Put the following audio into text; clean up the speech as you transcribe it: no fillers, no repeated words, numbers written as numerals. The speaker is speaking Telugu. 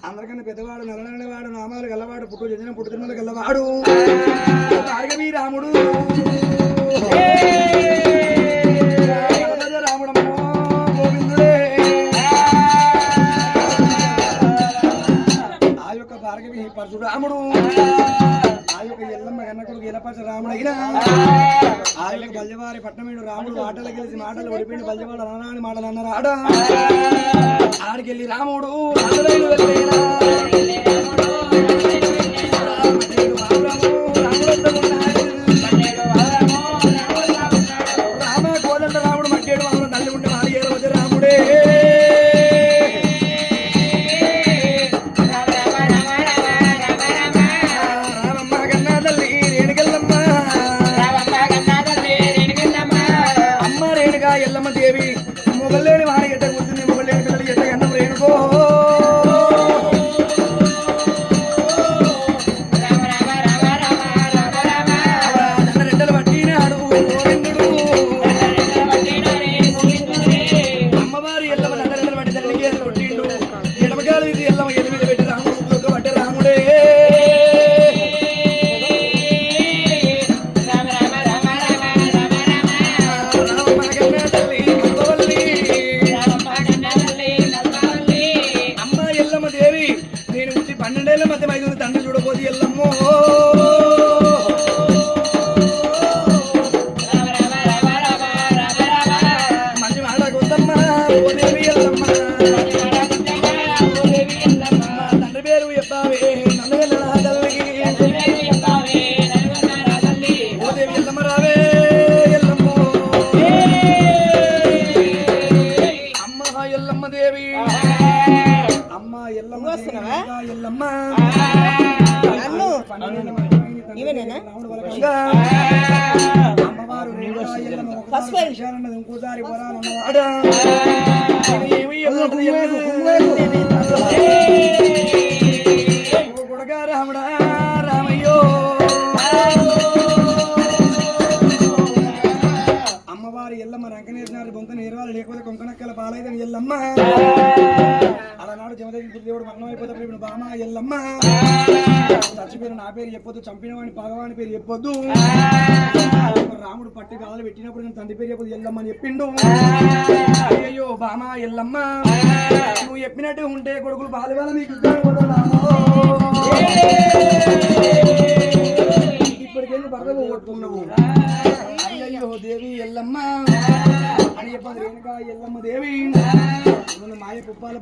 అందరికన్నా పెద్దవాడు నల్లనల్లవాడు నామాలు గల్లవాడు పుట్టు జన పుట్టు తిరుమల గల్లవాడు భార్గవీ రాముడు రాముడమ్మో గోవిందుడే ఆ యొక్క భార్గవి పరశురాముడు ఆ యొక్క ఎల్లమ్మ గన్నకుడు ఎలపచ్చ రాముడైనా ఆ యొక్క బల్జవారి పట్టమేడు రాముడు ఆటలు గెలిచి మాటలు ఓడిపోయింది బల్జవాడు అనరాని మాటలు అన్నారు ఆడ ఆడికెళ్ళి రాముడు రామ కోదండ రాముడు మట్టేడు రాముడు తల్లి ఉంటే మాలిగేరు వచ్చే రాముడే రామమ్మ కన్నా తల్లి రేణుకెళ్ళమ్మ అమ్మ రేణుగా ఎల్లమ్మ దేవి మొగలేని వాడి ఎట్ట కూర్చుంది మొగలేని పిల్లలు ఎట్ట కన్నం రేణుకో రెండలు పట్టినాడు గోవిందుడు అమ్మవారి ఎల్లమ్మ రెండలు పట్టి తల్లికి కొట్టిండు ఎడమగాలు ఇది ఎల్లమ్మ ఎనిమిది పెట్టి రాముడు పట్టే రాముడే పన్నెండేళ్ల మధ్య ఐదు తండ్రి చూడబోది ఎల్లమ్మో మంచి మాట గొంతమ్మ ఓదేవి ఎల్లమ్మ తండ్రి పేరు చెప్పావే నల్లగెల్ల తల్లికి ఓదేవి ఎల్లమ్మ రావే ఎల్లమ్మో అమ్మ ఎల్లమ్మ దేవి అమ్మ ఎల్లమ్మ ఎల్లమ్మ అమ్మవారు ఇంకోసారి కొడగా రాముడా రామయ్యో అమ్మవారి ఎల్లమ్మ రంకనేసినారు బొంత నేర్వాలి లేకపోతే కొంకనక్కల పాలైదని ఎల్లమ్మ అలనాడు జమదగ్ని దేవుడు మరణం అయిపోతే ఇప్పుడు బామ ఎల్లమ్మ చచ్చిపోయిన నా పేరు చెప్పొద్దు చంపిన వాడిని పగవాని పేరు చెప్పొద్దు రాముడు పట్టి బాధలు పెట్టినప్పుడు నేను తండ్రి పేరు చెప్పొద్దు ఎల్లమ్మ అని చెప్పిండు అయ్యో బామ ఎల్లమ్మ నువ్వు చెప్పినట్టే ఉంటే కొడుకులు బాధ వల్ల నీకు ఇప్పటికెళ్ళి భర్త పోగొట్టుకున్నావు అయ్యో దేవి ఎల్లమ్మ అని చెప్పదు రేణుక ఎల్లమ్మ దేవి మాయ పుప్పాల